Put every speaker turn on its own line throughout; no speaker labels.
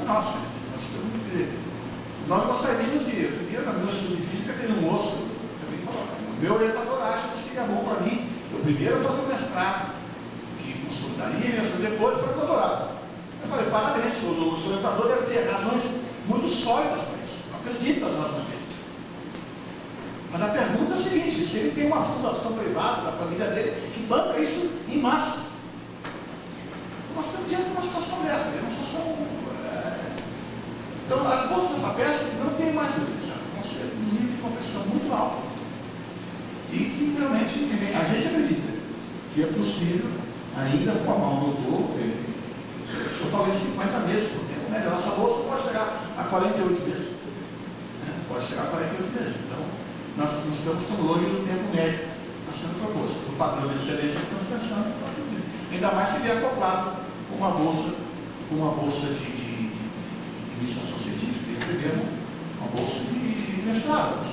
nossa. Nós gostaríamos de, eu queria na minha estudo de física ter um moço, também falou, o meu orientador acha que seria bom para mim, eu primeiro fazer um mestrado, que consolidaria, depois para o doutorado. Eu falei, parabéns, o seu orientador deve ter razões muito sólidas para isso, eu acredito nas razões dele. Mas a pergunta é a seguinte, se ele tem uma fundação privada da família dele, que banca isso em massa. Nós estamos diante de uma situação dessa, uma situação... Então, as bolsas da FAPESP não tem mais dúvida, vão ser um nível de competição muito alto. E que realmente a gente acredita que é possível ainda formar um doutor, eu falei 50 meses por tempo, melhor. Essa bolsa pode chegar a 48 meses. Pode chegar a 48 meses. Então, nós estamos tão longe do tempo médio que está sendo proposto. O padrão de excelência que estamos pensando, ainda mais se vier acoplado com uma bolsa de iniciação científica, e primeiro uma bolsa de mestrado.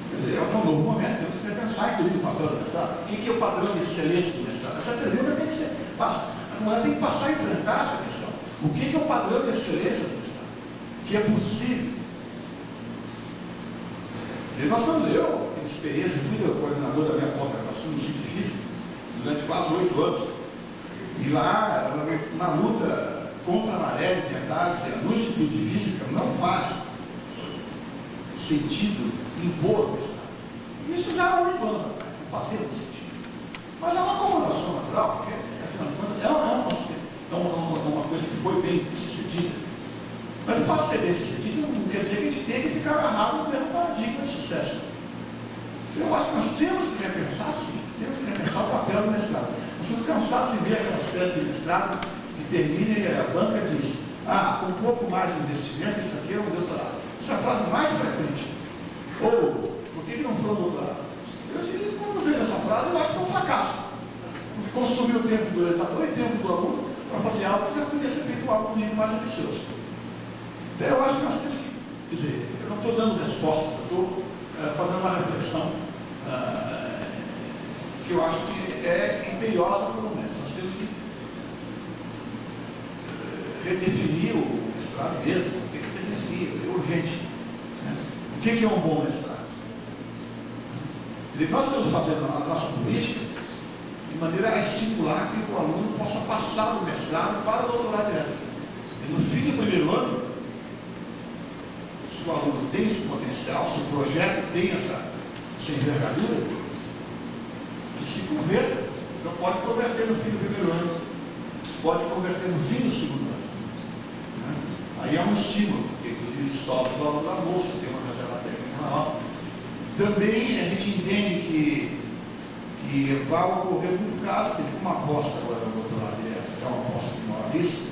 Quer dizer, é um novo momento, temos que repensar, inclusive, o papel do mestrado. O que é o padrão de excelência do mestrado? Essa pergunta tem que ser tem que passar a enfrentar essa questão. O que é o padrão de excelência do mestrado? Que é possível. E nós estamos, eu tenho experiência, fui o coordenador da minha pós-graduação no Instituto de Física durante quase 8 anos. E lá, na luta contra a maré, tentar dizer, no Instituto de Física não faz sentido impor o mestrado. Isso já há 8 anos atrás, não fazia sentido. Mas é uma acomodação natural, porque, afinal de contas, é uma coisa que foi bem sucedida. Mas o fato de ser bem sucedido não quer dizer que a gente tem que ficar agarrado no mesmo paradigma de sucesso. Eu acho que nós temos que repensar, sim, temos que repensar o papel do mestrado. Nós estamos cansados de ver aquelas teses de mestrado que terminem e a banca diz, com um pouco mais de investimento, isso aqui é um doutorado. Essa é a frase mais frequente. Ou, por que não foi um doutorado? Eu diria, quando vejo essa frase, eu acho que é um fracasso. Porque consumiu o tempo do orientador e o tempo do aluno para fazer algo que já podia ser feito algo um nível mais ambicioso. Então, eu acho que nós temos que, quer dizer, eu não estou dando resposta, eu estou fazendo uma reflexão que eu acho que é imperiosa para o momento. Nós temos que redefinir o mestrado mesmo, tem que redefinir, é urgente. Né? O que é um bom mestrado? Nós estamos fazendo a nossa política de maneira a estimular que o aluno possa passar do mestrado para o doutorado direto. E no fim do primeiro ano, se o aluno tem esse potencial, se o projeto tem essa envergadura, que se converta. Então pode converter no fim do primeiro ano, pode converter no fim do segundo ano. Né? Aí é um estímulo, porque inclusive sobe o valor da bolsa, tem uma reserva técnica maior. Também a gente entende que vai ocorrer muito caso, porque uma aposta agora no doutorado direto, que é uma aposta de maior risco,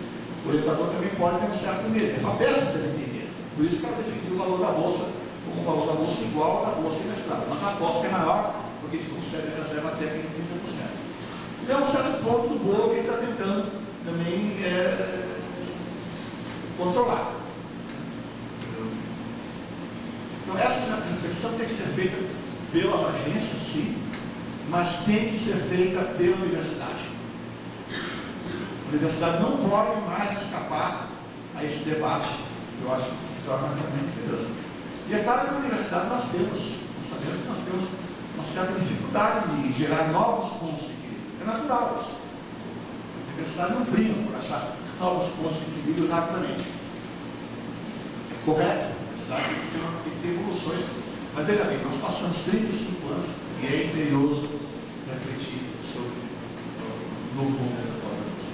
o orientador também pode ter um certo medo. É uma peça que ele tem medo. Por isso que ela definiu o valor da bolsa como um valor da bolsa igual ao da bolsa de mestrado. Mas a aposta é maior, porque a gente consegue a reserva técnica de 30%. E é um certo ponto do bolo que ele está tentando também controlar. Então essa reflexão tem que ser feita pelas agências, sim, mas tem que ser feita pela universidade. A universidade não pode mais escapar a esse debate, que eu acho que se torna realmente perigoso. E é claro que na universidade nós sabemos que nós temos uma certa dificuldade de gerar novos pontos de equilíbrio. É natural isso. A universidade não briga por achar novos pontos de equilíbrio rapidamente. Correto? A universidade tem que ter evoluções. Mas veja bem, nós passamos 35 anos e é imperioso refletir sobre o novo momento da pós-graduação.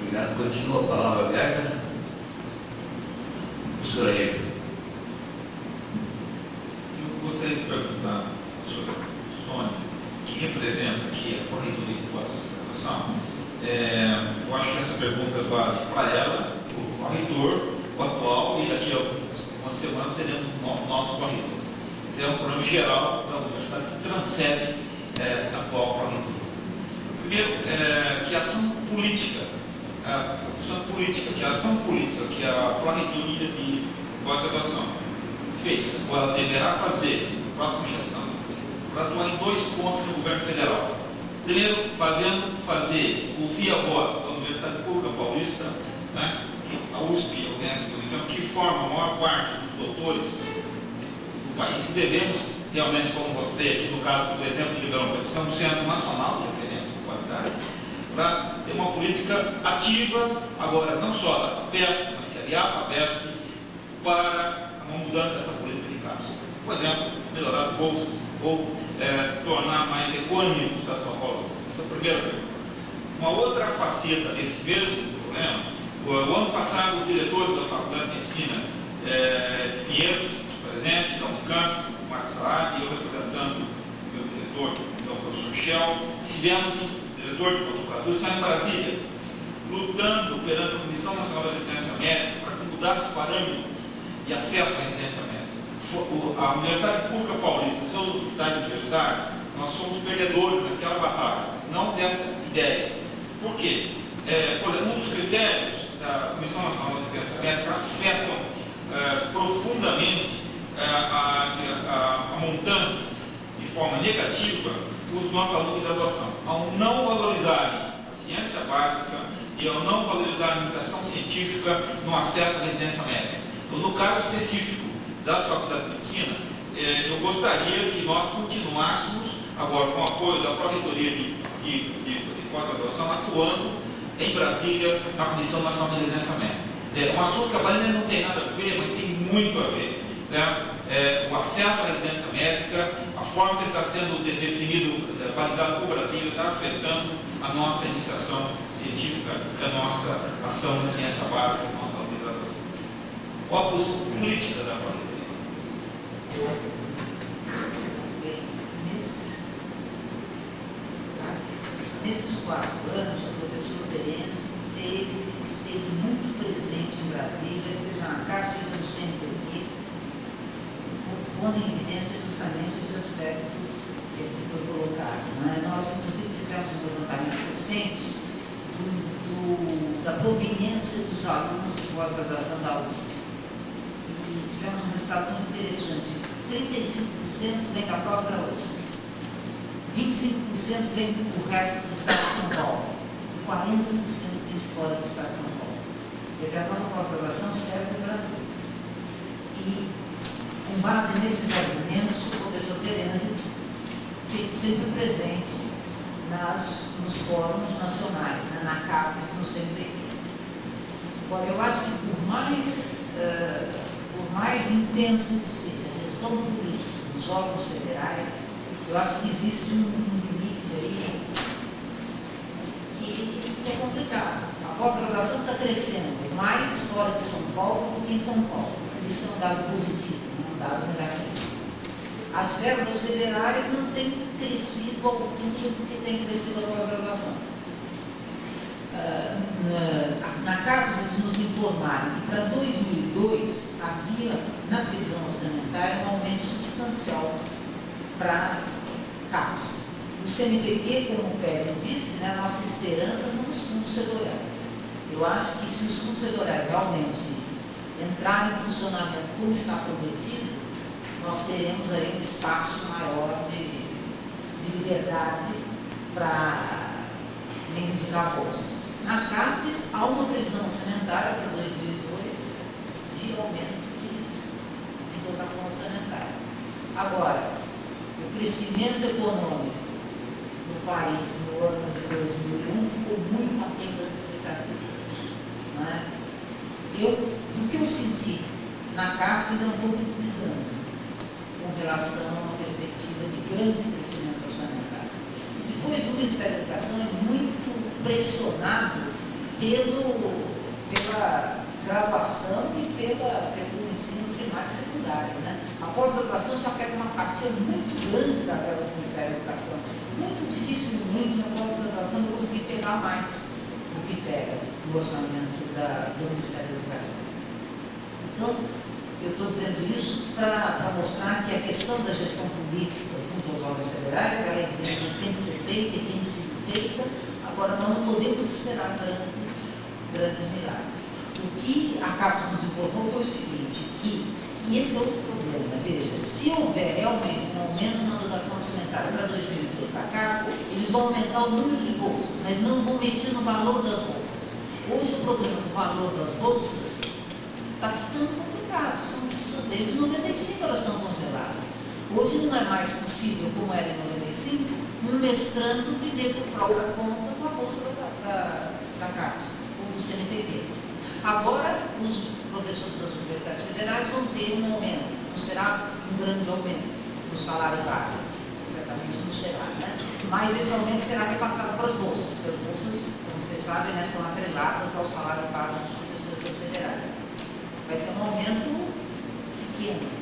Obrigado. Continua a palavra aberta. Professor Ayrton.
Eu gostaria de perguntar ao professor Sônia, que representa aqui a corretora de pós-graduação. Eu acho que essa pergunta vale para ela, o corretor, o atual, e daqui a umas semanas teremos novos corretores. Esse é um problema geral da universidade que transcende a atual corretora. Primeiro, que a ação política, que a ação política que a Pró-Reitoria de Pós-Graduação fez, ou ela deverá fazer na próxima gestão, para atuar em 2 pontos no governo federal. Primeiro, fazer ouvir a voz da universidade Universidade Pública Paulista, né, a USP e a Unesp, então, que formam a maior parte dos doutores do país. E devemos, realmente, como mostrei aqui no caso do exemplo de Ribeirão Preto, ser um centro nacional de referência de qualidade, para ter uma política ativa, agora, não só da FAPESP, mas se aliar à FAPESP, para uma mudança dessa política de classe. Por exemplo, melhorar as bolsas, ou tornar mais econômico o Estado de São Paulo. Essa é a primeira pergunta. Uma outra faceta desse mesmo problema, o ano passado, os diretores da Faculdade de Medicina de Pinheiros, presente, da Unicamp, o Marcos Saad, e eu representando o meu diretor, então, o professor Shell, estivemos o diretor de Botucatu, está em Brasília, lutando perante a Comissão Nacional da Residência Médica para que mudasse o parâmetro de acesso à residência médica. A Universidade Pública Paulista, seus hospitais universitários, nós somos perdedores naquela batalha, não dessa ideia. Por quê? Por exemplo, um dos critérios da Comissão Nacional de Residência Médica afetam profundamente a montante de forma negativa os nossos alunos de graduação, ao não valorizarem a ciência básica e ao não valorizar a iniciação científica no acesso à residência médica. Então, no caso específico das faculdades de medicina, eu gostaria que nós continuássemos, agora com o apoio da Pró-Reitoria de pós-graduação, atuando em Brasília na Comissão Nacional de Residência Médica. É um assunto que a Bahia não tem nada a ver, mas tem muito a ver. Né? O acesso à residência médica, a forma que ele está sendo definido, balizado por Brasília, está afetando a nossa iniciação científica, a nossa ação na ciência básica, a nossa graduação. Qual a posição política da Pró-Reitoria?
Nesses 4 anos, o professor Terence esteve muito presente em Brasília, seja na Cátedra do CNPq, pondo em evidência justamente esse aspecto que foi colocado. Né? Nós, inclusive, fizemos um levantamento recente da proveniência dos alunos de pós-graduação da USP. E tivemos um resultado muito interessante. 35% vem da própria USP. 25% vem do resto do Estado de São Paulo, 40% vem de fora do Estado de São Paulo. Quer dizer, a nossa pós-graduação serve para tudo. E, com base nesses argumentos, o professor Terence esteve sempre presente nos fóruns nacionais, né, na CAPES, no CNPq. Agora, eu acho que por mais intensa que seja a gestão política dos órgãos federais, eu acho que existe um limite aí que é complicado. A pós-graduação está crescendo mais fora de São Paulo do que em São Paulo. Isso é um dado positivo, não é um dado negativo. As verbas federais não têm crescido ao altura do que tem crescido a pós-graduação. Na CAPES, eles nos informaram que para 2002 havia, na previsão orçamentária, um aumento substancial para CAPES. O CNPq, como o Pérez disse, né, a nossa esperança são os fundos setoriais. Eu acho que se os fundos setoriais realmente entrarem em funcionamento como está prometido, nós teremos aí um espaço maior de liberdade para reivindicar bolsas. Na CAPES, há uma previsão orçamentária para 2002 de aumento de dotação orçamentária. Agora, o crescimento econômico do país no ano de 2001 ficou muito aquém das expectativas. Né? Do que eu senti na CAPES é um pouco de desânimo com relação a uma perspectiva de grande crescimento orçamentário. Depois, o Ministério da Educação é muito pressionado pela graduação e pelo ensino primário e secundário. Né? A pós-graduação já pega uma fatia muito grande da verba do Ministério da Educação. Muito dificilmente a pós-graduação vai conseguir pegar mais do que pega no orçamento do Ministério da Educação. Então, eu estou dizendo isso para mostrar que a questão da gestão política junto aos órgãos federais, ela é evidente, tem que ser feita e tem sido feita. Agora, nós não podemos esperar grandes milagres. O que a CAPES nos informou foi o seguinte, que esse é outro problema. Veja, se houver realmente um aumento na dotação orçamentária para 2002 da CAPES, eles vão aumentar o número de bolsas, mas não vão mexer no valor das bolsas. Hoje o problema do valor das bolsas está ficando complicado. Desde 95 elas estão congeladas. Hoje não é mais possível, como era em 95, um mestrando viver por própria conta com a bolsa da CAPES, ou do CNPq. Agora, os professores das universidades federais vão ter um aumento, não será um grande aumento do salário base, certamente não será, né? Mas esse aumento será repassado para as bolsas, porque as bolsas, como vocês sabem, né, são atreladas ao salário base dos professores federais. Vai ser um aumento pequeno.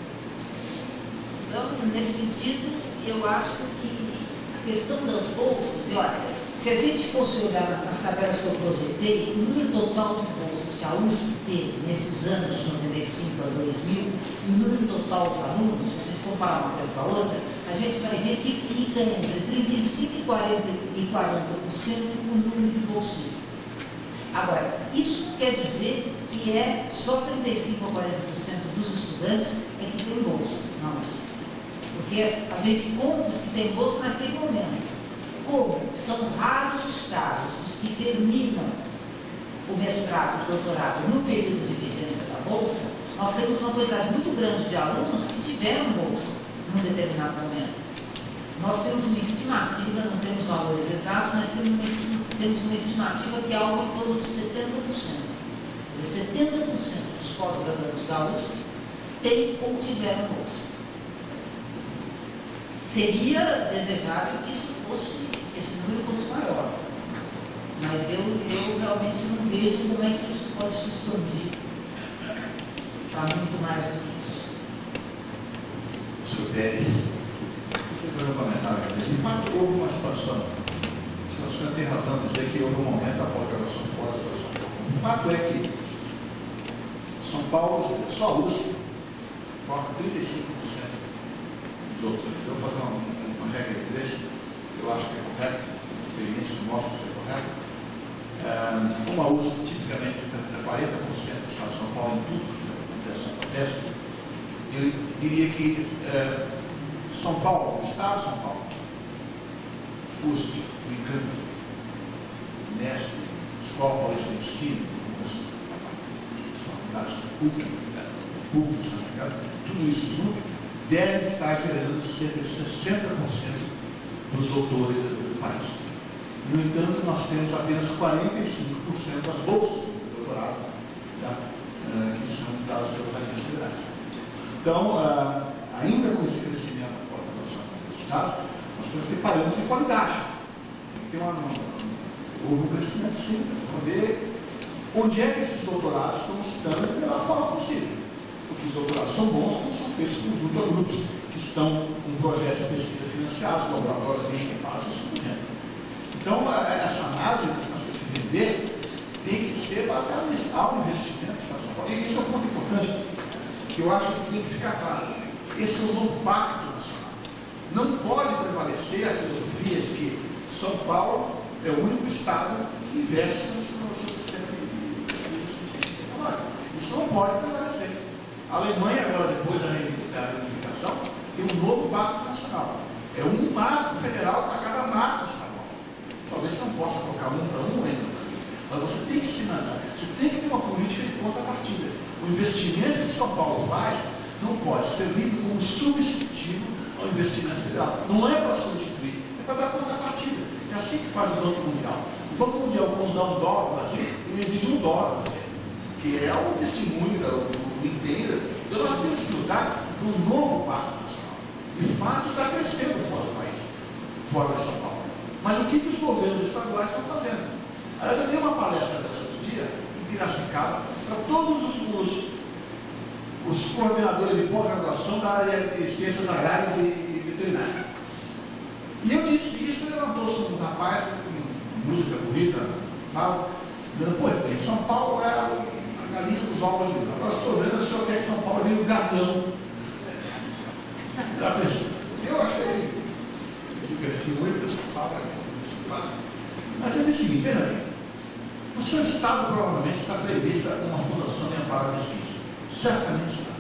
Então, nesse sentido, eu acho que a questão das bolsas, e olha, se a gente fosse olhar nas tabelas que eu projetei, o número total de bolsas que a USP teve nesses anos de 95 a 2000, e o número total de alunos, se a gente comparar uma coisa com a outra, a gente vai ver que fica entre 35% e 40% o número de bolsistas. Agora, isso quer dizer que é só 35% a 40% dos estudantes é que tem bolsa na USP. Porque a gente conta os que têm bolsa naquele momento. Como são raros os casos dos que terminam o mestrado, o doutorado no período de vigência da bolsa, nós temos uma quantidade muito grande de alunos que tiveram bolsa num determinado momento. Nós temos uma estimativa, não temos valores exatos, mas temos uma estimativa que é algo em torno de 70%. 70% dos pós-graduandos da USP têm ou tiveram bolsa. Seria desejável que esse número fosse maior. Mas eu realmente não vejo como é que isso pode se expandir para muito mais do que isso.
Senhor Pérez.
Deixa eu fazer um comentário. De fato, houve uma expansão. O senhor tem razão de dizer que houve um momento após a relação fora da São Paulo. O fato é que São Paulo, só a USP, forma 35%. Eu vou fazer uma regra de 3, que eu acho que é correta, a experiência mostra ser correta. Como a USP tipicamente é 40% do Estado de São Paulo em tudo que acontece na Proteste, eu diria que São Paulo, o Estado de São Paulo, USP, Unicamp, Unesp, Escola Paulista de Ensino, faculdades públicas, tudo isso junto, deve estar gerando cerca de 60% dos doutores do país. No entanto, nós temos apenas 45% das bolsas do doutorado, que são dadas pelas agências federais. Então, ainda com esse crescimento da população do Estado, nós temos que ter parâmetros de qualidade. Houve um crescimento, sim, para ver onde é que esses doutorados estão estando da melhor forma possível. Porque os doutorados são bons quando são feitos por grupos que estão com projetos de pesquisa financiados, laboratórios bem equipados, isso tudo. Então, essa análise que nós temos que entender tem que ser baseada nesse alto investimento em São Paulo. E isso é um ponto importante, que eu acho que tem que ficar claro. Esse é um novo pacto nacional. Não pode prevalecer a filosofia de que São Paulo é o único estado que investe no seu sistema de ciência tecnológica. Isso não pode prevalecer. A Alemanha, agora, depois da reivindicação, tem um novo pacto nacional. É um marco federal para cada marco estadual. Talvez você não possa colocar um para um ainda, mas você tem que se mandar. Você tem que ter uma política de contrapartida. O investimento que São Paulo faz não pode ser lido como substitutivo ao investimento federal. Não é para substituir, é para dar contrapartida. É assim que faz o Banco Mundial. O Banco Mundial, quando dá $1 para a gente, ele exige $1, que é um testemunho do inteiro. Então nós temos que lutar por um novo pacto nacional. De fato, está crescendo fora do país, fora de São Paulo. Mas o que os governos estaduais estão fazendo? Aliás, eu dei uma palestra dessa outro dia, em Piracicaba, para todos os coordenadores de pós-graduação da área de ciências agrárias e veterinárias. E eu disse isso, levantou-se um rapaz, com música bonita, tal, dizendo, pô, em São Paulo era a galinha dos ovos de Deus. Agora estou vendo, o senhor quer que São Paulo vire o gatão. Eu achei divertido muito essa palavra, mas eu disse o seguinte, veja bem, o seu estado provavelmente está prevista uma fundação de amparo à pesquisa. Certamente está.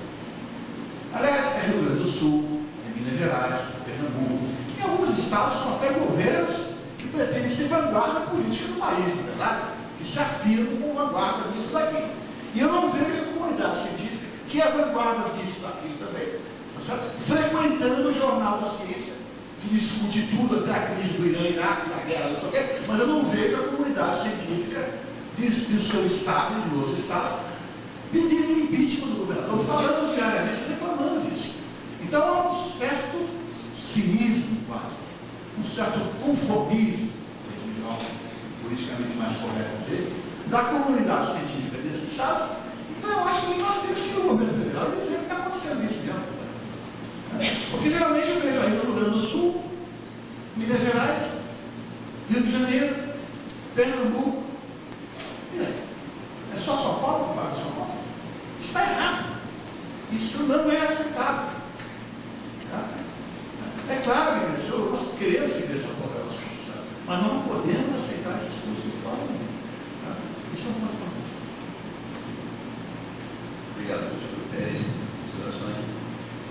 Aliás, é Rio Grande do Sul, é Minas Gerais, Pernambuco. Em alguns estados são até governos que pretendem ser vanguarda política do país, não é verdade? Que se afirmam como vanguarda disso daqui. E eu não vejo a comunidade científica, que é vanguarda disso daqui também, tá, frequentando o Jornal da Ciência, que discute tudo, até a crise do Irã, Iraque, da guerra, não sei o quê, mas eu não vejo a comunidade científica de seu estado e de outros estados pedindo o impeachment do governador, falando diariamente, reclamando disso. Então há um certo cinismo, quase, um certo conformismo, politicamente mais correto dizer, da comunidade científica desses estados. Então eu acho que nós temos que ir no governo federal e dizer que está acontecendo isso mesmo. Porque geralmente eu vejo aí no Rio Grande do Sul, Minas Gerais, Rio de Janeiro, Pernambuco, e aí? É só São Paulo que paga São Paulo? Isso está errado. Isso não é aceitável. Tá? É claro que cresceu, nós queremos que cresça a população, mas não podemos aceitar essas coisas que fazem. Tá? Isso é uma coisa.
Obrigado, professor Pérez. Observações.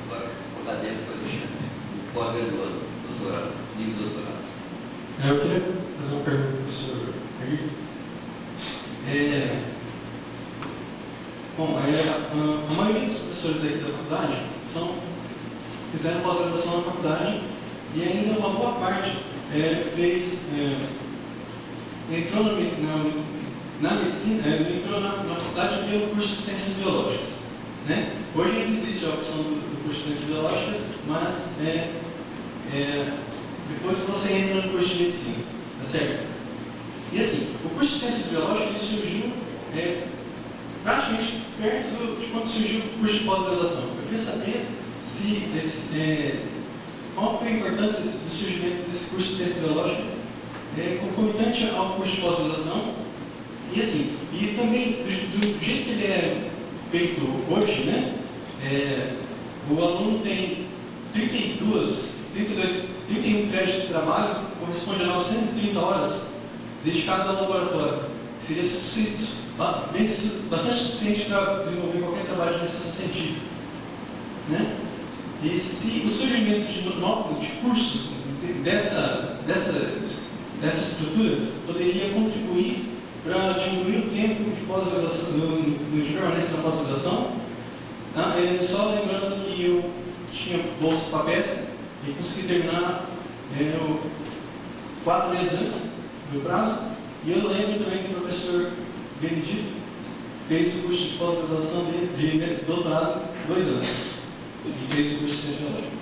Agora, o acadêmico Alexandre, o pós-graduando, doutorado, nível doutorado.
Eu queria fazer uma pergunta para o professor Henrique. Bom, a maioria dos professores aqui da faculdade fizeram pós-graduação na faculdade e ainda uma boa parte entrou na medicina, entrou na faculdade pelo curso de Ciências Biológicas. Né? Hoje ainda existe a opção do curso de Ciências Biológicas, mas depois você entra no curso de Medicina, tá certo? E assim, o curso de Ciências Biológicas ele surgiu praticamente perto de quando surgiu o curso de pós-graduação. Eu queria saber qual foi a importância do surgimento desse curso de Ciências Biológicas concomitante ao curso de pós-graduação e assim, e também do jeito que ele é feito hoje, né? O aluno tem 31 créditos de trabalho, corresponde a 930 horas dedicadas ao laboratório. Seria bastante suficiente para desenvolver qualquer trabalho de iniciação científica. Né? E se o surgimento de cursos dessa estrutura poderia contribuir para diminuir o tempo de pós-graduação, de permanência na pós-graduação, tá? Só lembrando que eu tinha bolsa para pesca e consegui terminar 4 meses antes do prazo. E eu lembro também que o professor Benedito fez o curso de pós-graduação de doutorado 2 anos. E fez o curso de ciência biológica.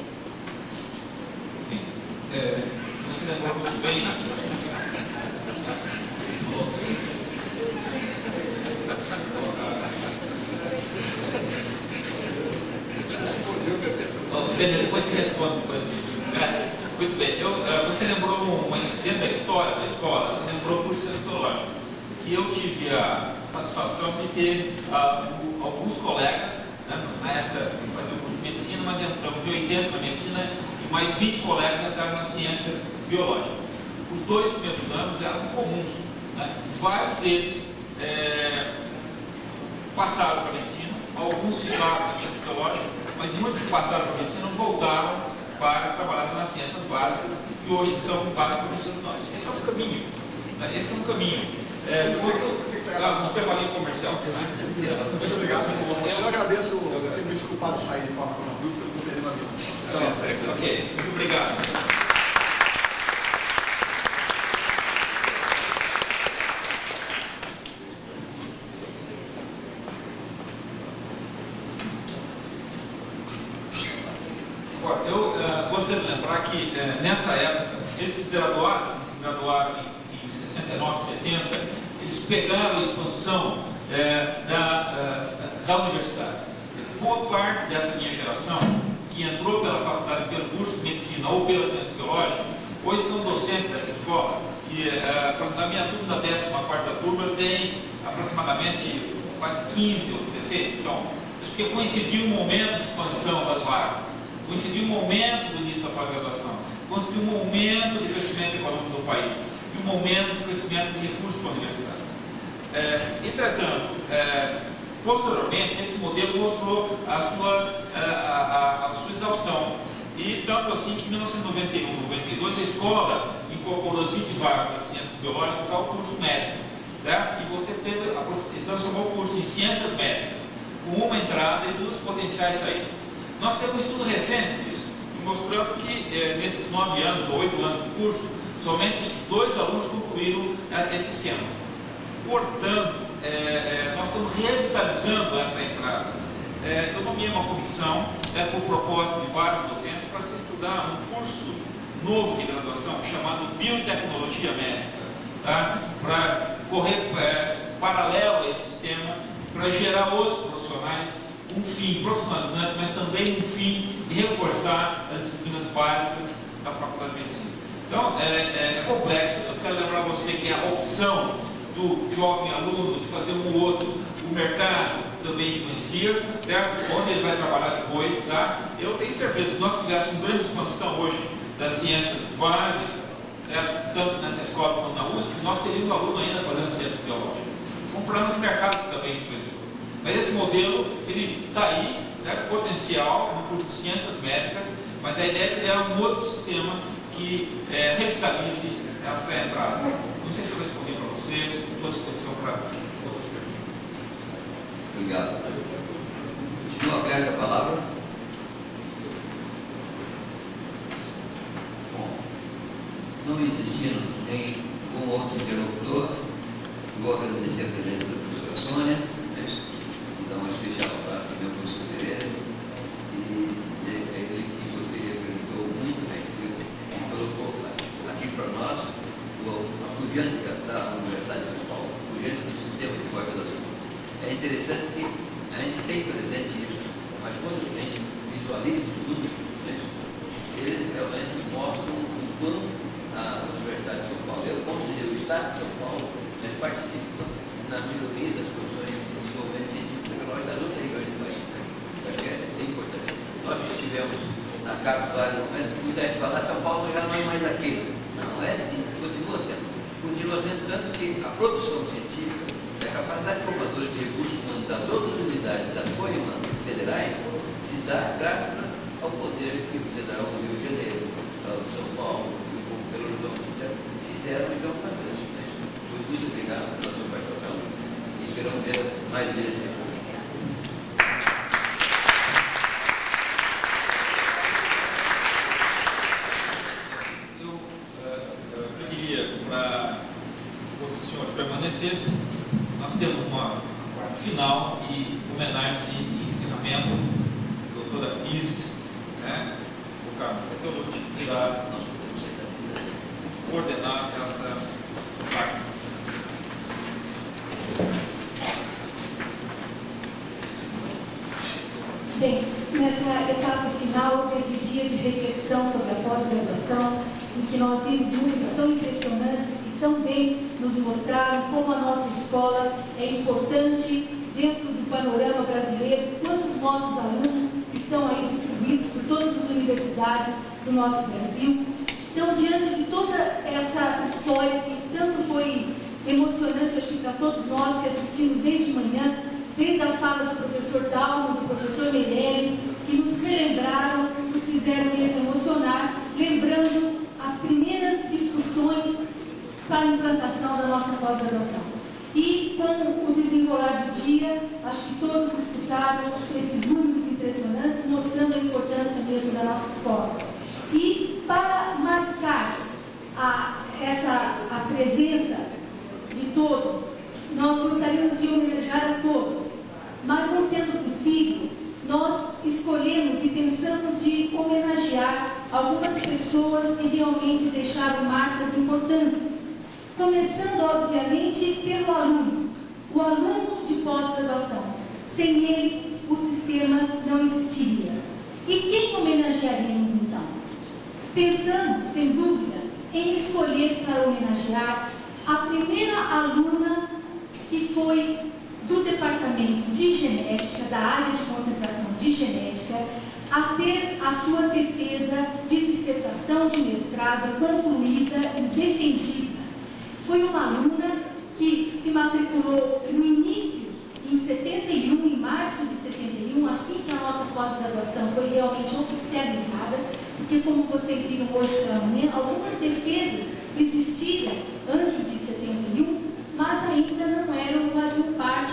Sim. Você lembrou muito bem. Pedro, depois você responde. Muito bem. Você lembrou dentro da história da escola, você lembrou o curso de ciência biológica. E eu tive a satisfação de ter alguns colegas, né, na época eu fazia o curso de medicina, mas entramos de 80 na medicina e mais 20 colegas entraram na ciência biológica. Os 2 primeiros anos eram comuns, né? Vários deles passaram para a medicina, alguns ficaram na ciência biológica, mas muitos que passaram para a medicina voltaram para trabalhar nas ciências básicas e hoje são profissionais. Esse é um caminho. Né? Esse é um caminho. Um trabalho comercial.
Muito obrigado. Eu agradeço ter me desculpado sair de forma dúvida, eu não teria uma
Ok, muito obrigado. Eu gostaria de lembrar que nessa época, esses graduados que se graduaram em 69, 70, eles pegaram a expansão da universidade. Boa parte dessa minha geração, que entrou pela faculdade pelo curso de medicina ou pela ciência biológica, hoje são docentes dessa escola. E na minha turma da 14ª turma tem aproximadamente quase 15 ou 16. Então, isso porque coincidiu um momento de expansão das vagas, coincidiu um momento do início da pós-graduação, coincidiu um momento de crescimento econômico do país e um momento de crescimento de recursos para a universidade. Entretanto, posteriormente, esse modelo mostrou a sua exaustão. E tanto assim que em 1991, 92, a escola incorporou as 20 vagas das ciências biológicas ao curso médio. Né? E você teve transformou o curso em Ciências Médicas, com uma entrada e 2 potenciais saídas. Nós temos um estudo recente disso, mostrando que nesses 9 anos ou 8 anos do curso, somente 2 alunos concluíram esse esquema. Portanto, nós estamos revitalizando essa entrada. Eu nomeei uma comissão por propósito de vários docentes para se estudar um curso novo de graduação chamado Biotecnologia Médica, tá? Para correr paralelo a esse sistema, para gerar outros profissionais, um fim profissionalizante, mas também um fim de reforçar as disciplinas básicas da Faculdade de Medicina. Então, é complexo. Eu quero lembrar você que a opção do jovem aluno de fazer um ou outro, o mercado também influencia, certo? Onde ele vai trabalhar depois, tá? Eu tenho certeza, se nós tivéssemos uma grande expansão hoje das ciências básicas, certo? Tanto nessa escola quanto na USP, nós teríamos aluno ainda fazendo ciências biológicas. Foi um problema de mercado que também influenciou. Mas esse modelo, ele está aí, certo? Potencial no curso de ciências médicas, mas a ideia é criar um outro sistema que revitalize essa entrada. Não sei se eu respondi para você, estou à disposição para outras perguntas.
Obrigado. Continua, agrega a palavra. Bom, não existindo nenhum outro interlocutor, vou agradecer a presença da professora Sônia, então uma especial palavra do meu professor Pereira, e ele que você representou muito bem, colocou aqui para nós a pujança da Universidade de São Paulo, a pujança do sistema de pós-graduação. É interessante que a gente tem presente isso, mas quando a gente visualiza os números, eles realmente mostram o quão a Universidade de São Paulo, como dizer, o Estado de São Paulo, participa na melhoria das condições de desenvolvimento científico e tecnológico das outras regiões do país. Acho que é importante. Nós estivemos na CAPES vários momentos, muita gente fala, São Paulo já não é mais aquele. Não é assim, continua sendo. Continua sendo tanto que a produção científica, a capacidade formadora de recursos humanos das outras unidades das coimas federais se dá graças ao poder que o federal do Rio de Janeiro, o São Paulo, o Belo Horizonte, fizeram e estão fazendo. Muito obrigado pela sua participação e esperamos ver mais vezes depois.
Eu pediria para os senhores permanecessem. Nós temos uma parte final e homenagem e encerramento da doutora Isis, né? O Carlos Petelucci irá coordenar essa parte.
Bem, nessa etapa final desse dia de reflexão sobre a pós-graduação, em que nós vimos números tão impressionantes que tão bem nos mostraram como a nossa escola é importante dentro do panorama brasileiro, quantos nossos alunos estão aí distribuídos por todas as universidades do nosso Brasil. Então, diante de toda essa história que tanto foi emocionante, acho que para todos nós que assistimos desde manhã, desde a fala do professor Dalmo, do professor Meireles, que nos relembraram, nos fizeram mesmo emocionar, lembrando as primeiras discussões para a implantação da nossa pós-graduação. E com o desenrolar do dia, acho que todos escutaram esses números impressionantes, mostrando a importância mesmo da nossa escola. E para marcar a presença de todos, nós gostaríamos de homenagear a todos, mas não sendo possível, nós escolhemos e pensamos de homenagear algumas pessoas que realmente deixaram marcas importantes. Começando, obviamente, pelo aluno, o aluno de pós-graduação. Sem ele, o sistema não existiria. E quem homenagearíamos, então? Pensamos, sem dúvida, em escolher para homenagear a primeira aluna que foi do departamento de genética, da área de concentração de genética, a ter a sua defesa de dissertação de mestrado concluída e defendida. Foi uma aluna que se matriculou no início, em 71, em março de 71, assim que a nossa pós-graduação foi realmente oficializada, porque, como vocês viram hoje pela manhã, algumas defesas existiram antes de 71, mas ainda não faziam parte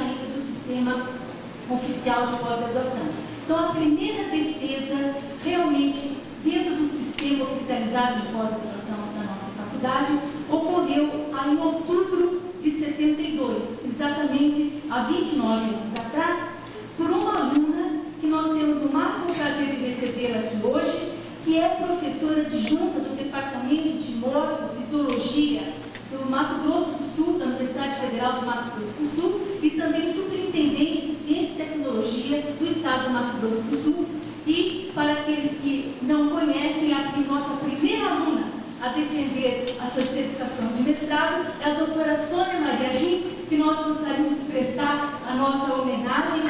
oficial de pós-graduação. Então, a primeira defesa, realmente, dentro do sistema oficializado de pós-graduação da nossa faculdade, ocorreu em outubro de 72, exatamente há 29 anos atrás, por uma aluna que nós temos o máximo prazer de receber aqui hoje, que é professora adjunta do Departamento de Morfofisiologia do Mato Grosso do Sul, da Universidade Federal do Mato Grosso do Sul, e também superintendente de Ciência e Tecnologia do Estado do Mato Grosso do Sul. E, para aqueles que não conhecem, a nossa primeira aluna a defender a sua dissertação de mestrado é a doutora Sônia Maria Gim, que nós gostaríamos de prestar a nossa homenagem.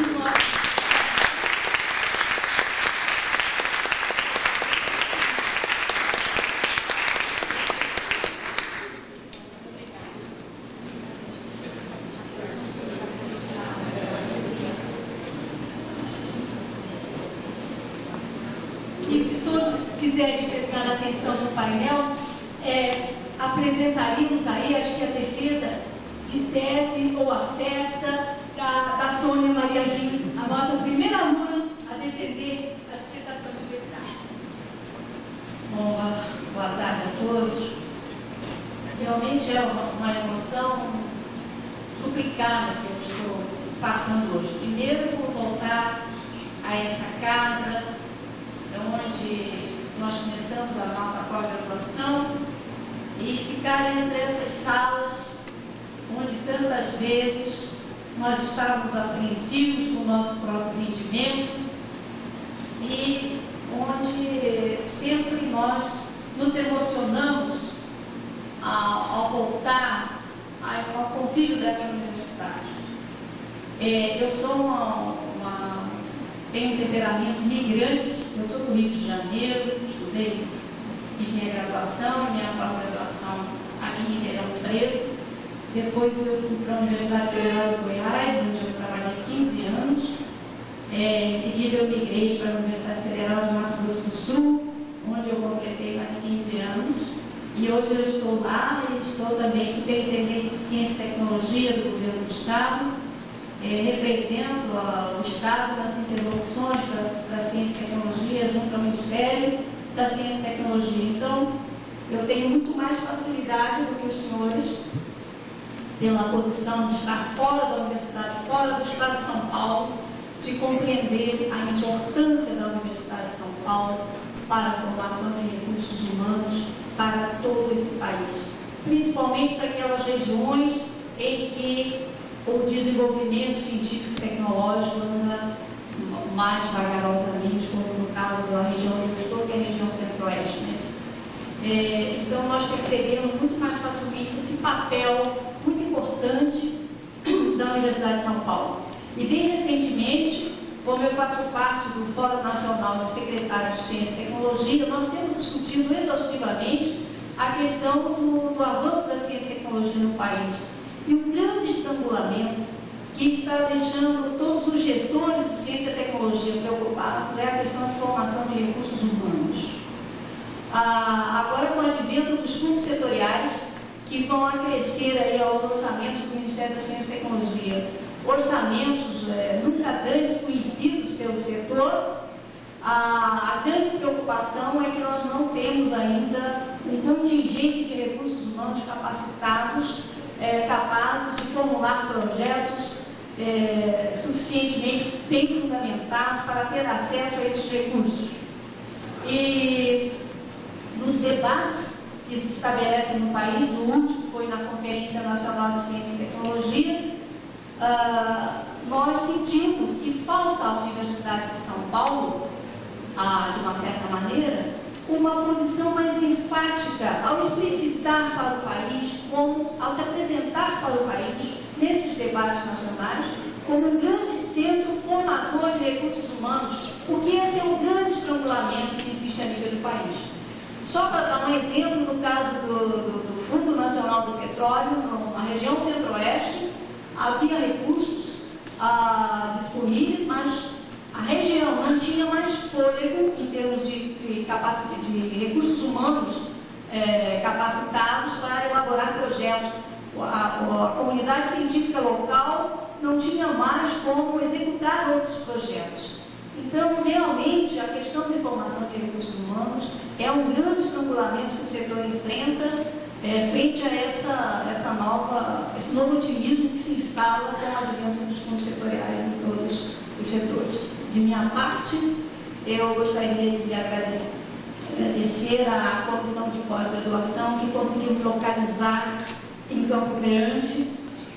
Quiserem prestar atenção no painel, apresentaríamos aí, acho que a defesa de tese ou a festa da Sônia Maria Gim, a nossa primeira aluna a defender a dissertação de mestrado.
Bom, boa tarde a todos. Realmente é uma emoção duplicada que eu estou passando hoje. Primeiro, por voltar a essa casa, onde nós começamos a nossa pós-graduação, e ficar entre essas salas onde tantas vezes nós estávamos apreensivos com o nosso próprio rendimento e onde sempre nós nos emocionamos ao voltar ao convívio dessa universidade. Eu sou tenho um temperamento migrante, eu sou do Rio de Janeiro, fiz minha graduação, minha pós-graduação aqui em Ribeirão Preto. Depois eu fui para a Universidade Federal de Goiás, onde eu trabalhei 15 anos. Em seguida eu migrei para a Universidade Federal de Mato Grosso do Sul, onde eu completei mais 15 anos. E hoje eu estou lá e estou também superintendente de Ciência e Tecnologia do Governo do Estado. Represento o Estado nas interlocuções da Ciência e Tecnologia junto ao Ministério da Ciência e Tecnologia. Então, eu tenho muito mais facilidade do que os senhores, pela posição de estar fora da universidade, fora do Estado de São Paulo, de compreender a importância da Universidade de São Paulo para a formação de recursos humanos para todo esse país, principalmente para aquelas regiões em que o desenvolvimento científico e tecnológico anda mais vagarosamente, como no caso da região onde eu estou, que é a região centro-oeste. Então, nós percebemos muito mais facilmente esse papel muito importante da Universidade de São Paulo. E, bem recentemente, como eu faço parte do Fórum Nacional de Secretários de Ciência e Tecnologia, nós temos discutido exaustivamente a questão do avanço da ciência e tecnologia no país. E o grande estrangulamento que está deixando todos os gestores de ciência e tecnologia preocupados é a questão de formação de recursos humanos. Agora, com o advento dos fundos setoriais, que vão acrescer aí aos orçamentos do Ministério da Ciência e Tecnologia, orçamentos nunca antes conhecidos pelo setor, a grande preocupação é que nós não temos ainda um contingente de recursos humanos capacitados, capazes de formular projetos suficientemente bem fundamentados para ter acesso a esses recursos. E nos debates que se estabelecem no país, o último foi na Conferência Nacional de Ciência e Tecnologia, nós sentimos que falta à Universidade de São Paulo, de uma certa maneira, uma posição mais enfática ao explicitar para o país, ao se apresentar para o país, nesses debates nacionais, como um grande centro formador de recursos humanos, porque esse é um grande estrangulamento que existe a nível do país. Só para dar um exemplo, no caso do Fundo Nacional do Petróleo, na região centro-oeste, havia recursos disponíveis, mas a região não tinha mais fôlego em termos de recursos humanos capacitados para elaborar projetos. A comunidade científica local
não tinha mais como executar outros projetos. Então, realmente, a questão de formação de recursos humanos é um grande estrangulamento que o setor enfrenta frente a esse novo otimismo que se instala com o advento dos fundos setoriais em todos os setores. De minha parte, eu gostaria de agradecer à Comissão de Pós-Graduação que conseguiu me localizar em Campo Grande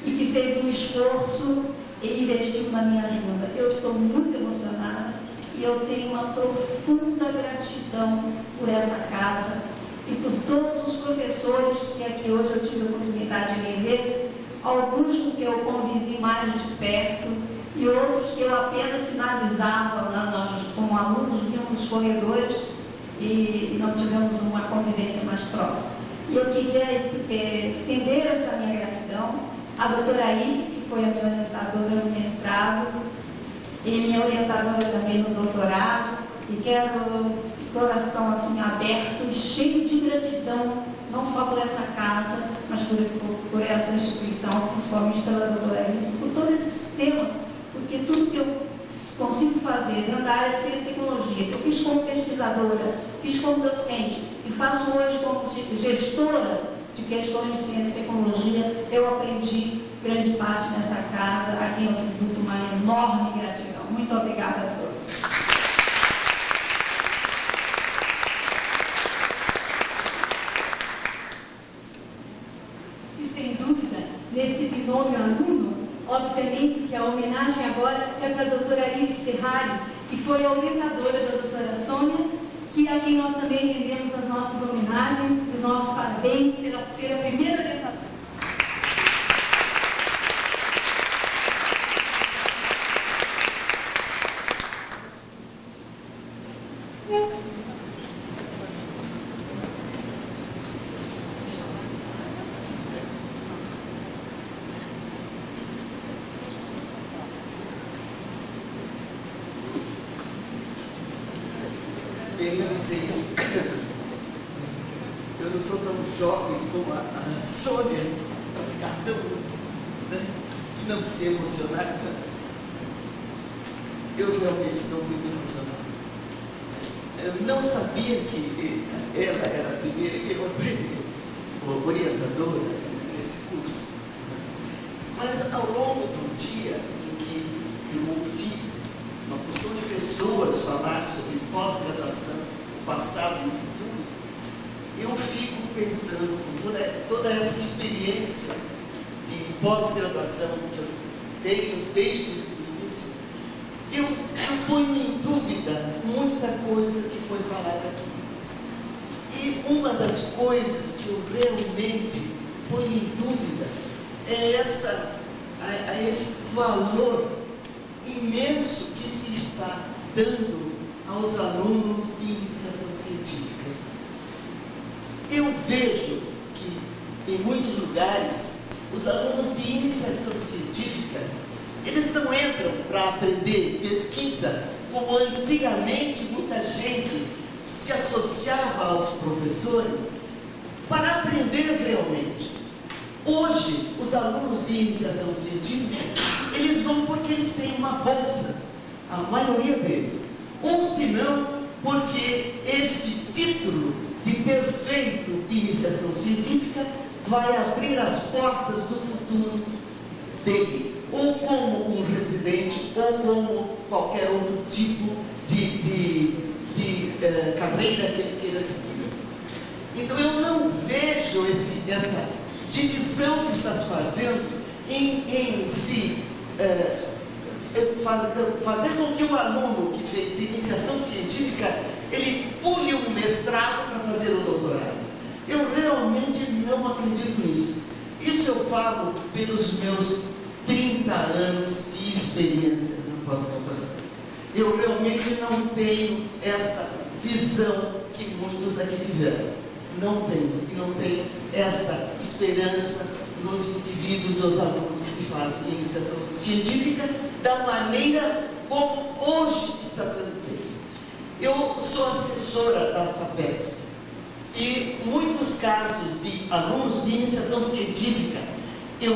e que fez um esforço e investiu na minha ajuda. Eu estou muito emocionada e eu tenho uma profunda gratidão por essa casa e por todos os professores que aqui hoje eu tive a oportunidade de rever, alguns com que eu convivi mais de perto e outros que eu apenas sinalizava, nós como alunos víamos nos corredores e não tivemos uma convivência mais próxima. E eu queria estender essa minha gratidão à doutora Iris, que foi a minha orientadora no mestrado e minha orientadora também no doutorado, e quero de coração assim aberto e cheio de gratidão, não só por essa casa, mas por essa instituição, principalmente pela doutora Iris, por todo esse sistema, porque tudo que eu consigo fazer dentro da área de ciência e tecnologia, que eu fiz como pesquisadora, fiz como docente e faço hoje como gestora de questões de ciência e tecnologia, eu aprendi grande parte nessa casa, a quem eu tributo uma enorme gratidão. Muito obrigada a todos. E sem dúvida, nesse binômio aluno, obviamente que a homenagem agora é para a doutora Iris Ferrari, que foi a orientadora da doutora Sônia, que a quem nós também rendemos as nossas homenagens, os nossos parabéns pela ser a primeira orientadora.
Bem, a vocês, eu não sou tão jovem como a Sônia para ficar tão, não se emocionar tanto. Eu realmente estou muito emocionado. Eu não sabia que ela era a primeira orientadora desse curso. Mas ao longo do dia em que eu ouvi uma porção de pessoas falar sobre pós-graduação, o passado e o futuro, eu fico pensando, com toda essa experiência de pós-graduação que eu tenho desde o início, eu ponho em dúvida muita coisa que foi falada aqui. E uma das coisas que eu realmente ponho em dúvida é esse valor imenso que se está dando aos alunos de iniciação científica. Eu vejo que em muitos lugares os alunos de iniciação científica eles não entram para aprender pesquisa como antigamente muita gente se associava aos professores para aprender realmente. Hoje, os alunos de iniciação científica, eles vão porque eles têm uma bolsa, a maioria deles. Ou se não, porque este título de ter feito iniciação científica vai abrir as portas do futuro dele, ou como um residente, ou como qualquer outro tipo de carreira que ele queira seguir. Então eu não vejo essa divisão que está se fazendo em se fazer com que o aluno que fez iniciação científica ele pule um mestrado para fazer o doutorado. Eu realmente não acredito nisso. Isso eu falo pelos meus 30 anos de experiência na pós-graduação. Eu realmente não tenho essa visão que muitos daqui tiveram. Não tenho essa esperança nos indivíduos, nos alunos que fazem iniciação científica da maneira como hoje está sendo feito. Eu sou assessora da FAPESP e muitos casos de alunos de iniciação científica, eu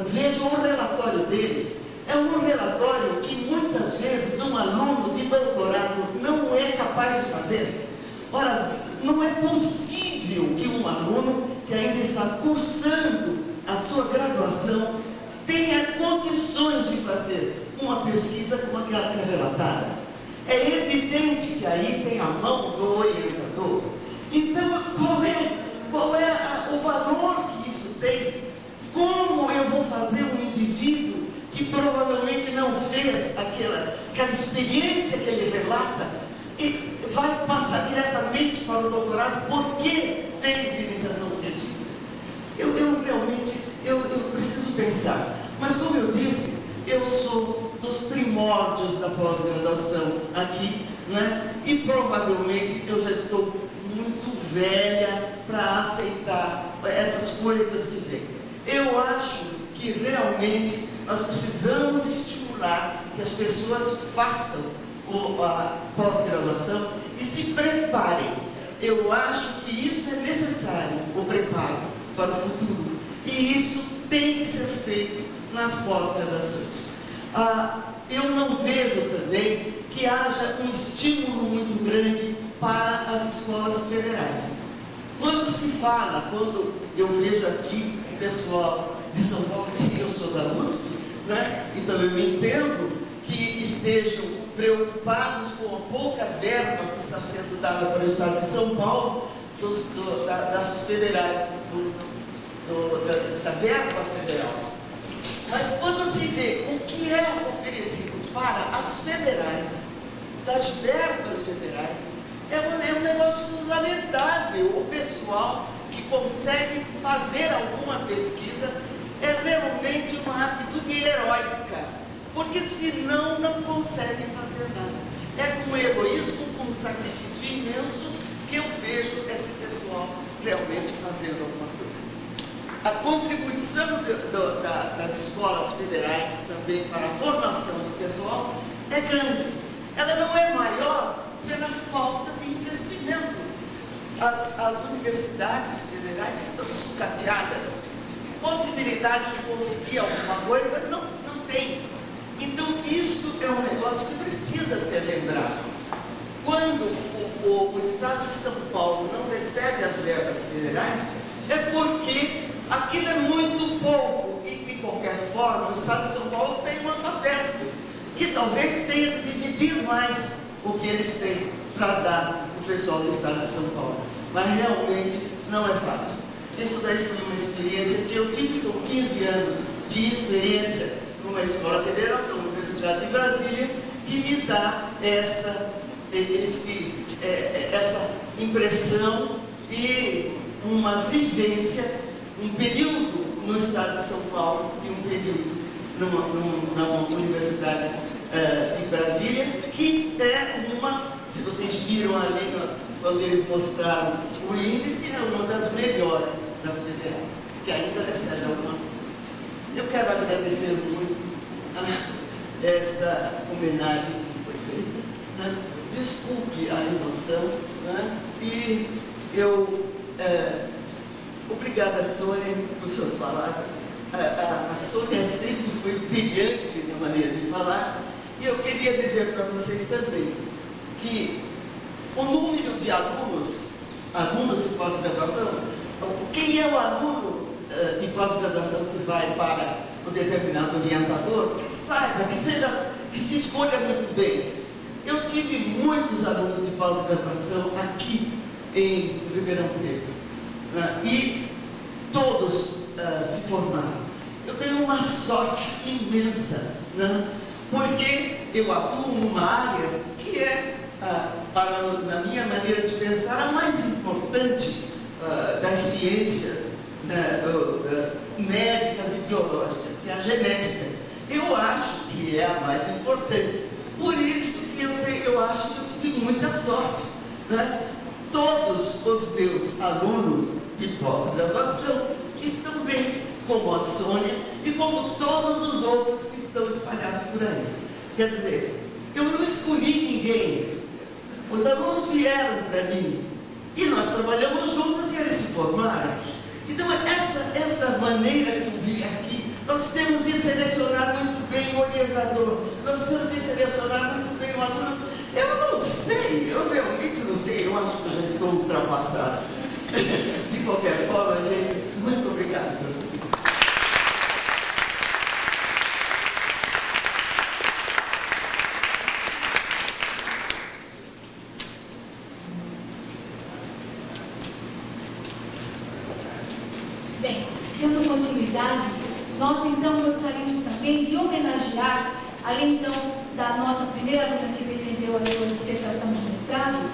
vejo um relatório deles é um relatório que muitas vezes um aluno de doutorado não é capaz de fazer. Ora, não é possível que um aluno que ainda está cursando a sua graduação tenha condições de fazer uma pesquisa como aquela que é relatada. É evidente que aí tem a mão do orientador. Então, qual é o valor que isso tem? Como eu vou fazer um indivíduo que provavelmente não fez aquela experiência que ele relata e vai passar diretamente para o doutorado porque fez iniciação científica? Eu realmente preciso pensar. Mas como eu disse, eu sou dos primórdios da pós-graduação aqui, né? E provavelmente eu já estou muito velha para aceitar essas coisas que vêm. Eu acho que realmente nós precisamos estimular que as pessoas façam a pós-graduação e se preparem. Eu acho que isso é necessário, o preparo para o futuro. E isso tem que ser feito nas pós-graduações. Eu não vejo também que haja um estímulo muito grande para as escolas federais. Quando se fala, quando eu vejo aqui o pessoal de São Paulo, que eu sou da USP, né? Então eu entendo que estejam preocupados com a pouca verba que está sendo dada para o Estado de São Paulo, das federais, da verba federal. Mas quando se vê o que é oferecido para as federais, das verbas federais, é um negócio lamentável. O pessoal que consegue fazer alguma pesquisa é realmente uma atitude heróica, porque senão não consegue fazer nada. É com egoísmo, com um sacrifício imenso que eu vejo esse pessoal realmente fazendo alguma coisa. A contribuição das escolas federais também para a formação do pessoal é grande. Ela não é maior pela falta de investimento. As universidades federais estão sucateadas. Possibilidade de conseguir alguma coisa não tem. Então, isto é um negócio que precisa ser lembrado. Quando o Estado de São Paulo não recebe as verbas federais, é porque aquilo é muito pouco. E, de qualquer forma, o Estado de São Paulo tem uma FAPESP, que talvez tenha que dividir mais o que eles têm para dar para o pessoal do Estado de São Paulo. Mas realmente não é fácil. Isso daí foi uma experiência que eu tive, são 15 anos de experiência numa escola federal, na Universidade de Brasília, que me dá essa impressão e uma vivência, um período no Estado de São Paulo e um período numa Universidade de Brasília, que é se vocês viram ali quando eles mostraram o índice, é uma das melhores das federais, que ainda recebe alguma coisa. Eu quero agradecer muito esta homenagem que foi feita. Né? Desculpe a emoção, né? E eu obrigada, Sônia, por suas palavras. A Sônia sempre foi brilhante na maneira de falar, e eu queria dizer para vocês também que o número de alunos de pós-graduação, quem é o aluno de pós-graduação que vai para um determinado orientador, que saiba, que se escolha muito bem. Eu tive muitos alunos de pós-graduação aqui em Ribeirão Preto, e todos se formaram. Eu tenho uma sorte imensa, né? Porque eu atuo numa área que é, na minha maneira de pensar, a mais importante das ciências médicas e biológicas, que é a genética. Eu acho que é a mais importante. Por isso que eu acho que eu tive muita sorte, né? Todos os meus alunos de pós-graduação estão bem, como a Sônia e como todos os outros que estão espalhados por aí. Quer dizer, eu não escolhi ninguém. Os alunos vieram para mim e nós trabalhamos juntos e eles se formaram. Então, essa maneira que eu vi aqui, nós temos que selecionar muito orientador. Não, você não fez selecionar muito bem o aluno. Eu não sei, eu realmente não sei, eu acho que eu já estou ultrapassado. De qualquer forma, gente, muito obrigado.
Bem, dando continuidade, nós então gostaríamos também de homenagear, além então da nossa primeira aluna que defendeu a sua dissertação de mestrado,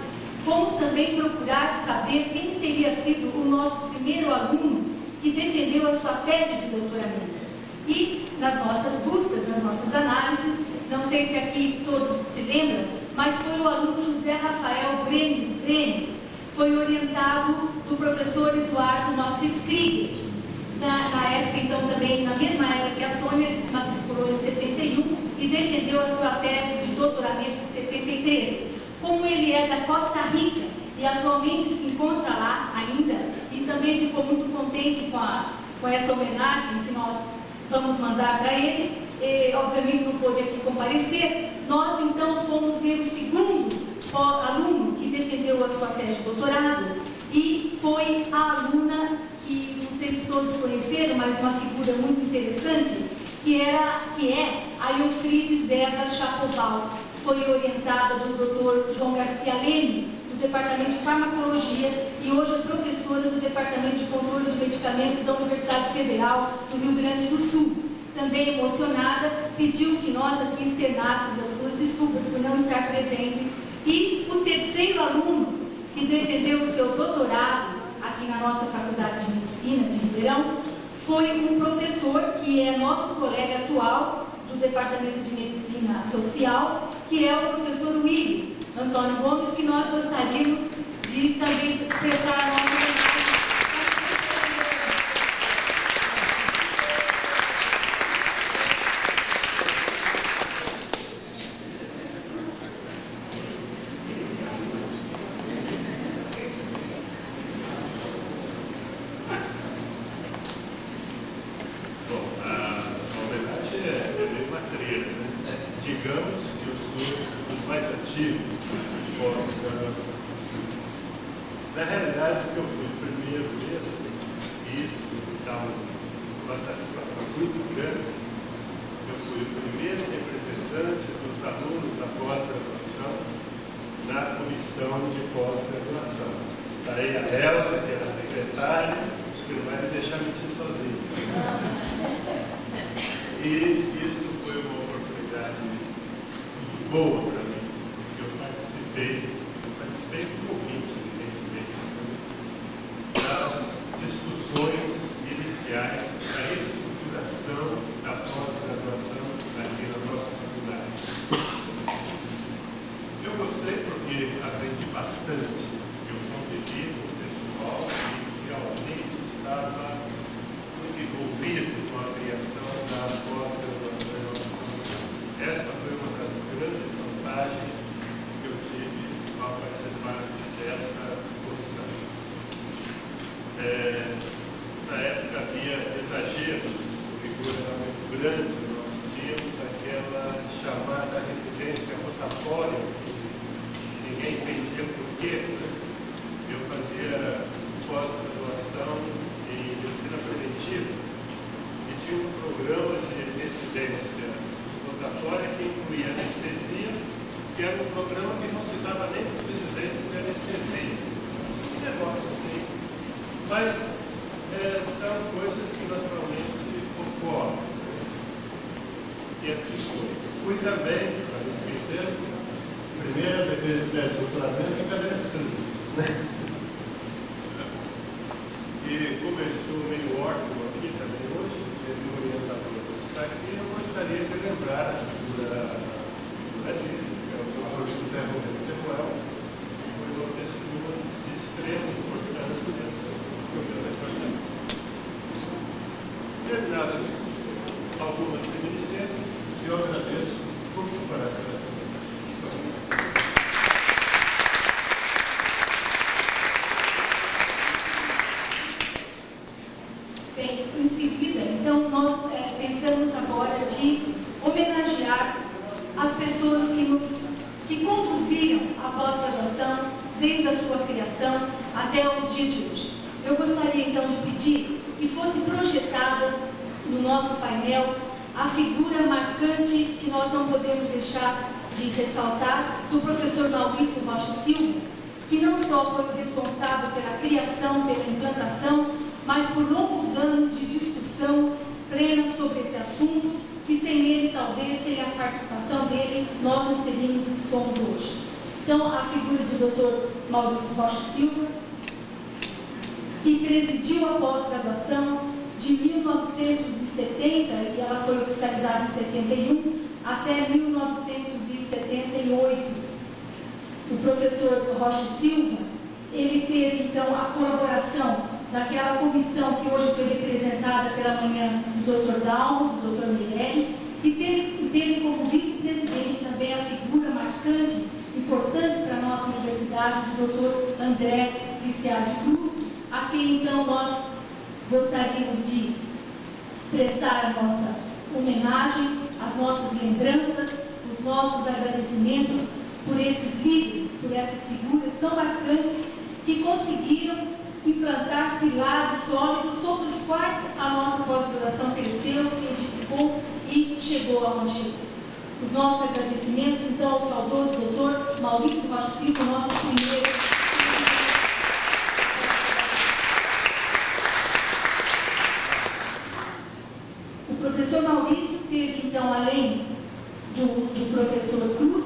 fomos também procurar saber quem teria sido o nosso primeiro aluno que defendeu a sua tese de doutoramento. E nas nossas buscas, nas nossas análises, não sei se aqui todos se lembram, mas foi o aluno José Rafael Brenes, foi orientado do professor Eduardo Moacir Krieger. Na época, então, também, na mesma época que a Sônia, ele se matriculou em 71 e defendeu a sua tese de doutoramento em 73. Como ele é da Costa Rica e atualmente se encontra lá ainda, e também ficou muito contente com essa homenagem que nós vamos mandar para ele, obviamente não pôde aqui comparecer, nós então fomos ver o segundo aluno que defendeu a sua tese de doutorado, e foi a aluna que, não sei se todos conheceram, mas uma figura muito interessante, que é a Eufrides Eva Chapoval. Foi orientada do Dr. João Garcia Leme, do Departamento de Farmacologia, e hoje é professora do Departamento de Controle de Medicamentos da Universidade Federal do Rio Grande do Sul. Também emocionada, pediu que nós aqui externássemos as suas desculpas por não estar presente. E o terceiro aluno que defendeu o seu doutorado aqui na nossa Faculdade de Medicina de Ribeirão foi um professor que é nosso colega atual do Departamento de Medicina Social, que é o professor Willy Antônio Gomes, que nós gostaríamos de também prestar a nossa homenagem.
Na realidade, que eu fui primeiro mesmo, e isso dá uma satisfação muito grande. Eu fui o primeiro representante dos alunos da pós-graduação na comissão de pós-graduação. Está aí a Elza, que era a secretária, que não vai me deixar mentir sozinho. E isso foi uma oportunidade muito boa para mim, porque eu participei como ouvinte, evidentemente, das discussões iniciais da estruturação da pós-graduação aqui na nossa faculdade. Eu gostei porque aprendi bastante. Eu convivi com o pessoal que realmente estava muito envolvido com a criação da pós-graduação. Essa foi uma das grandes vantagens que eu tive ao participar dessa comissão. Na época havia exageros, o rigor era muito grande, nós tínhamos aquela chamada residência rotatória, que ninguém entendia por quê. Eu fazia pós-graduação em medicina preventiva e tinha um programa de residência rotatória que incluía anestesia, que era um programa que não se dava nem para os residentes de anestesia. Um negócio assim. Mas são coisas que naturalmente ocorrem. E assim foi. Fui também, para não esquecer, primeira defesa de doutoramento em cabeceira. E como eu estou meio órfão aqui também hoje, teve um orientador que está aqui, eu gostaria de lembrar a figura dele. O Dr. José Roberto Teruel foi uma pessoa de extrema importância no meu departamento. Terminadas algumas reminiscências, eu agradeço por comparação essa mensagem.
Bem, em seguida, então, nós pensamos agora de homenagear homenagear as pessoas que conduziram a pós-graduação desde a sua criação até o dia de hoje. Eu gostaria então de pedir que fosse projetada no nosso painel a figura marcante que nós não podemos deixar de ressaltar do professor Maurício Rocha Silva, que não só foi o responsável pela criação, pela implantação, mas por longos anos de discussão plena sobre esse assunto, que sem ele, talvez, sem a participação dele, nós não seríamos o que somos hoje. Então, a figura do Dr. Maurício Rocha Silva, que presidiu a pós-graduação de 1970, e ela foi oficializada em 71, até 1978. O professor Rocha Silva, ele teve, então, a colaboração daquela comissão que hoje foi representada pela manhã do Dr. Dalmo, do Dr. Meireles, e teve como vice-presidente também a figura marcante, importante para a nossa universidade, do Dr. André Criciardi Cruz, a quem, então, nós gostaríamos de prestar a nossa homenagem, as nossas lembranças, os nossos agradecimentos por esses líderes, por essas figuras tão marcantes que conseguiram implantar pilares sólidos sobre os quais a nossa pós-graduação cresceu, se edificou e chegou aonde chegou. Os nossos agradecimentos, então, ao saudoso doutor Maurício Rocha Silva, nosso primeiro. O professor Maurício teve, então, além do professor Cruz,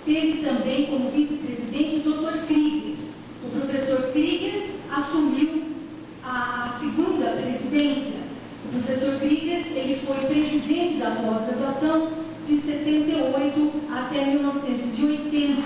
teve também como vice-presidente o Dr. Krieger. O professor Krieger assumiu a segunda presidência. O professor Krieger, ele foi presidente da pós-graduação de 78 até 1980,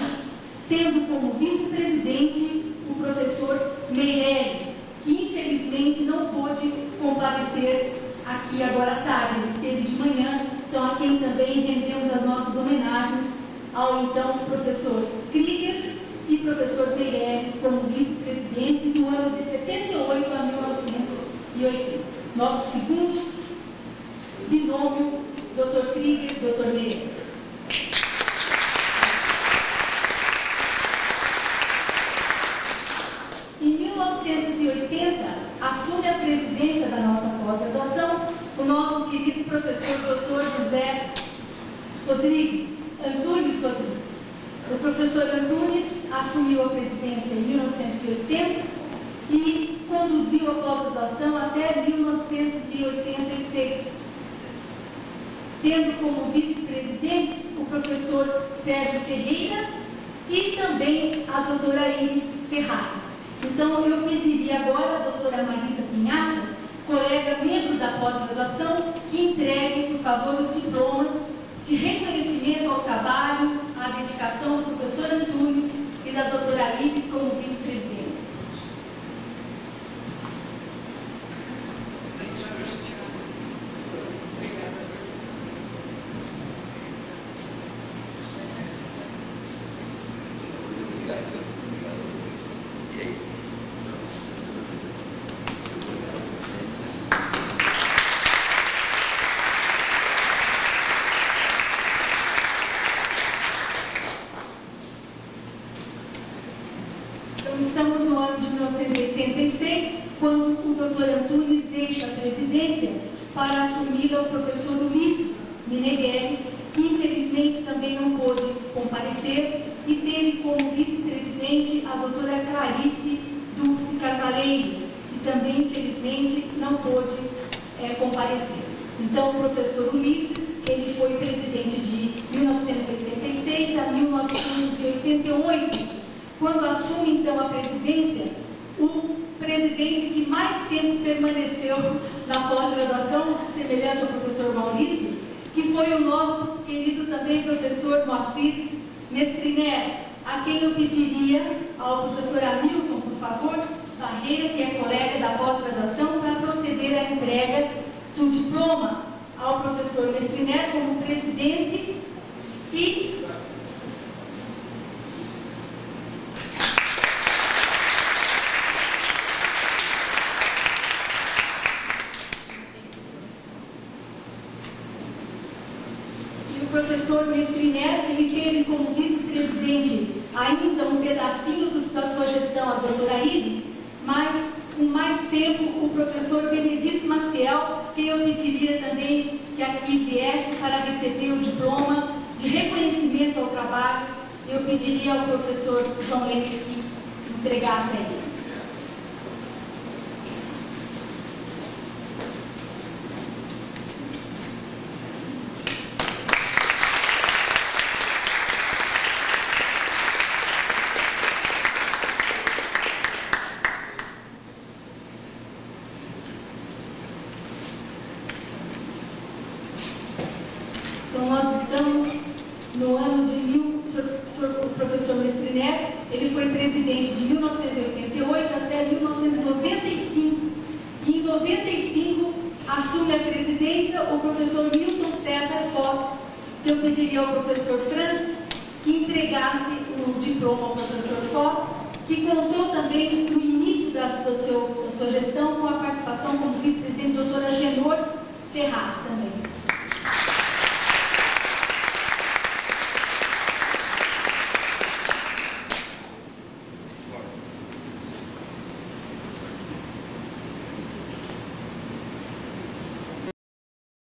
tendo como vice-presidente o professor Meireles, que infelizmente não pôde comparecer aqui agora à tarde, ele esteve de manhã, então a quem também rendemos as nossas homenagens ao então professor Krieger e professor Meireles como vice-presidente do ano de 78 a 1980. Nosso segundo binômio, Dr. Krieger e Dr. Meireles. Em 1980, assume a presidência da nossa pós-graduação o nosso querido professor Dr. José Antunes Rodrigues. O professor Antunes assumiu a presidência em 1980 e conduziu a pós-graduação até 1986, tendo como vice-presidente o professor Sérgio Ferreira e também a doutora Iris Ferrari. Então, eu pediria agora a doutora Marisa Pinhato, colega membro da pós-graduação, que entregue, por favor, os diplomas de reconhecimento ao trabalho, à dedicação do professor Antunes e da doutora Iris como vice-presidente. Estamos no ano de 1986, quando o Dr. Antunes deixa a presidência para assumir o professor Ulisses Meneghelli, que infelizmente também não pôde comparecer, e teve como vice-presidente a doutora Clarice Dulce Carvalheiro, que também infelizmente não pôde comparecer. Então, o professor Ulisses, ele foi presidente de 1986 a 1988, quando assume, então, a presidência, o presidente que mais tempo permaneceu na pós-graduação, semelhante ao professor Maurício, que foi o nosso querido também professor Moacir Mestriner, a quem eu pediria ao professor Hamilton, por favor, Barreira, que é colega da pós-graduação, para proceder à entrega do diploma ao professor Mestriner como presidente e professor Mestre Neto, ele teve como vice-presidente ainda um pedacinho da sua gestão, a doutora Iris, mas com mais tempo o professor Benedito Maciel, que eu pediria também que aqui viesse para receber o diploma de reconhecimento ao trabalho. Eu pediria ao professor João Leite que entregasse a ele. Então, nós estamos no ano de o professor Mestre Neto, ele foi presidente de 1988 até 1995. E em 95 assume a presidência o professor Milton César Foz, que eu pediria ao professor Franz que entregasse o diploma ao professor Foz, que contou também no início da sua gestão com a participação como vice-presidente doutora Genor Ferraz também.